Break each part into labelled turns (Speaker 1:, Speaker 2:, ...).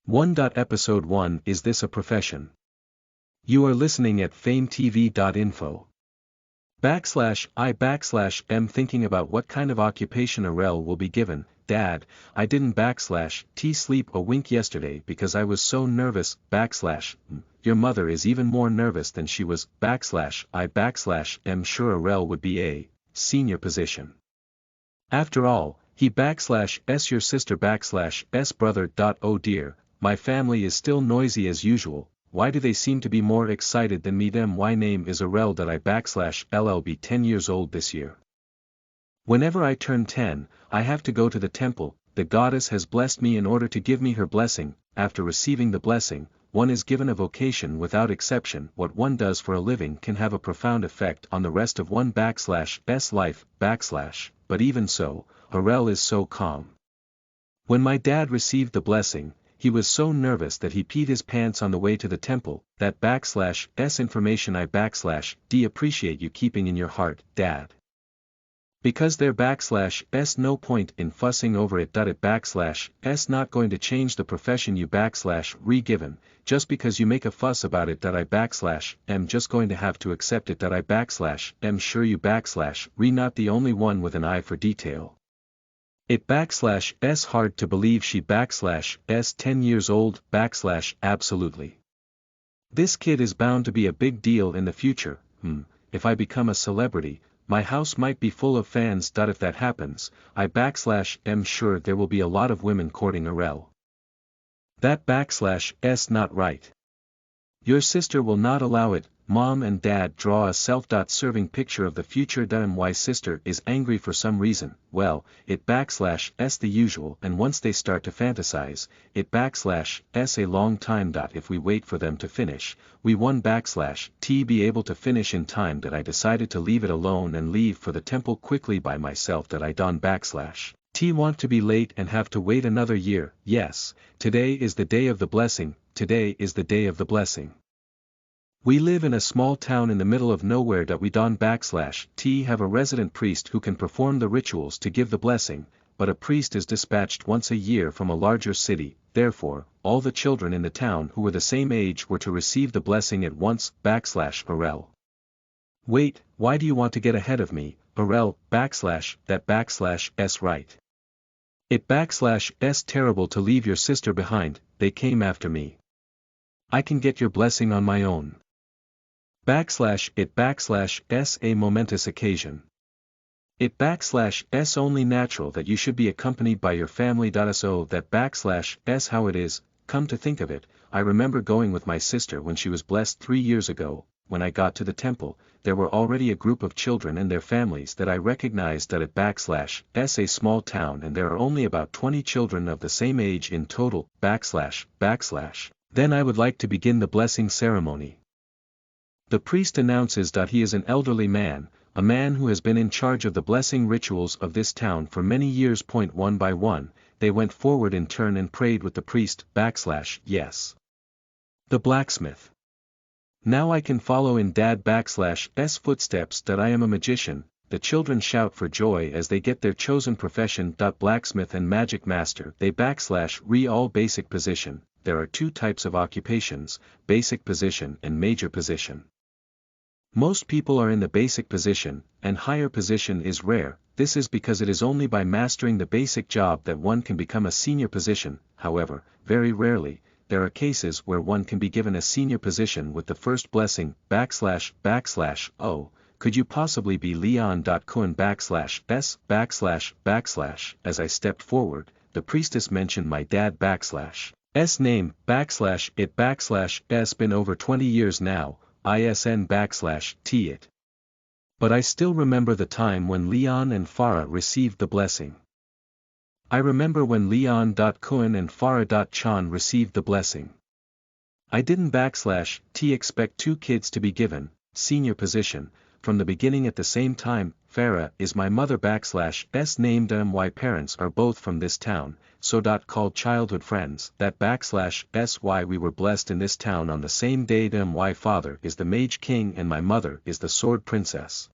Speaker 1: 1. Episode 1 Is This a Profession? You are listening at FameTV.info. /I/am thinking about what kind of occupation a rel will be given. Dad, I didn't /T sleep a wink yesterday because I was so nervous. Your mother is even more nervous than she was. /I/am sure a rel would be a senior position. After all, he /s your sister /s brother. Oh dear, my family is still noisy as usual. Why do they seem to be more excited than me? My name is a rel that I /ll be 10 years old this year. Whenever I turn 10, I have to go to the temple. The goddess has blessed me in order to give me her blessing. After receiving the blessing, one is given a vocation without exception. What one does for a living can have a profound effect on the rest of one /s life. But even so, a rel is so calm. When my dad received the blessing, he was so nervous that he peed his pants on the way to the temple. That /s information I /d appreciate you keeping in your heart, Dad. Because there /s no point in fussing over it. It /s not going to change the profession you re-given, just because you make a fuss about it. I am just going to have to accept it. I am sure you re not the only one with an eye for detail. It /s hard to believe she /s 10 years old absolutely. This kid is bound to be a big deal in the future. If I become a celebrity, my house might be full of fans. If that happens, I am sure there will be a lot of women courting a rel. That /s not right. Your sister will not allow it. Mom and Dad draw a self-serving picture of the future. My sister is angry for some reason. Well, it /s the usual, and once they start to fantasize, it /s a long time. If we wait for them to finish, we won't /t be able to finish in time. I decided to leave it alone and leave for the temple quickly by myself. I don't /t want to be late and have to wait another year. Yes, today is the day of the blessing. Today is the day of the blessing. We live in a small town in the middle of nowhere. We don't /t have a resident priest who can perform the rituals to give the blessing, but a priest is dispatched once a year from a larger city. Therefore, all the children in the town who were the same age were to receive the blessing at once. A rel. Wait, why do you want to get ahead of me? A rel that /s right. It /s terrible to leave your sister behind. They came after me. I can get your blessing on my own. It /s a momentous occasion. It /s only natural that you should be accompanied by your family. So that /s how it is. Come to think of it, I remember going with my sister when she was blessed 3 years ago. When I got to the temple, there were already a group of children and their families that I recognized. It /s a small town and there are only about 20 children of the same age in total. Then I would like to begin the blessing ceremony. The priest announces that he is an elderly man, a man who has been in charge of the blessing rituals of this town for many years. One by one, they went forward in turn and prayed with the priest. Yes. The blacksmith. Now I can follow in Dad /s footsteps. I am a magician. The children shout for joy as they get their chosen profession. Blacksmith and magic master. They re all basic position. There are 2 types of occupations, basic position and major position. Most people are in the basic position, and higher position is rare. This is because it is only by mastering the basic job that one can become a senior position. However, very rarely, there are cases where one can be given a senior position with the first blessing. Oh, could you possibly be Leon Kun /s As I stepped forward, the priestess mentioned my dad /s name, it /s been over 20 years now, ISN /t it. But I still remember the time when Leon and Farah received the blessing. I remember when Leon Kun and Farah Chan received the blessing. I didn't /t expect 2 kids to be given senior position from the beginning at the same time. Farah is my mother /s named my parents are both from this town, so called childhood friends. That /s why we were blessed in this town on the same day. My father is the mage king and my mother is the sword princess.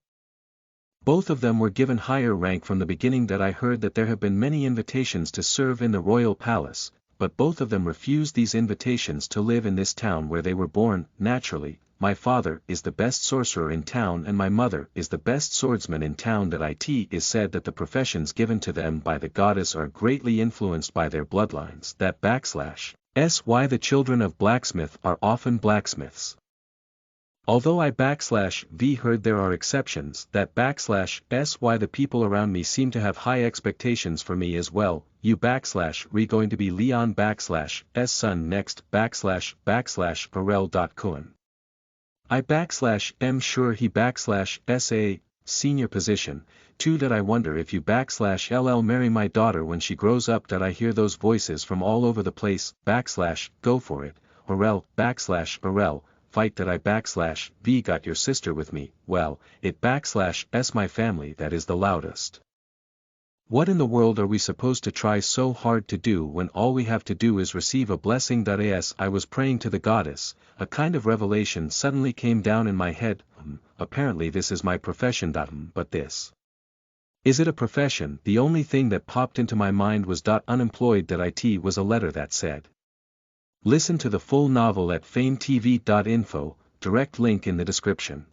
Speaker 1: Both of them were given higher rank from the beginning. I heard that there have been many invitations to serve in the royal palace, but both of them refused these invitations to live in this town where they were born. Naturally, my father is the best sorcerer in town and my mother is the best swordsman in town. That it is said that the professions given to them by the goddess are greatly influenced by their bloodlines. That / why the children of blacksmith are often blacksmiths. Although I / heard there are exceptions. That / why the people around me seem to have high expectations for me as well. You / going to be Leon / s son next / Arel.Cohen. I / am sure he / sa senior position, too. That I wonder if you / ll marry my daughter when she grows up. That I hear those voices from all over the place. / go for it, Arel / Arel, fight. That I / v got your sister with me. Well, it / s my family that is the loudest. What in the world are we supposed to try so hard to do when all we have to do is receive a blessing? As I was praying to the goddess, a kind of revelation suddenly came down in my head. Apparently this is my profession. But this. Is it a profession? The only thing that popped into my mind was unemployed. That it was a letter that said. Listen to the full novel at FameTV.info, direct link in the description.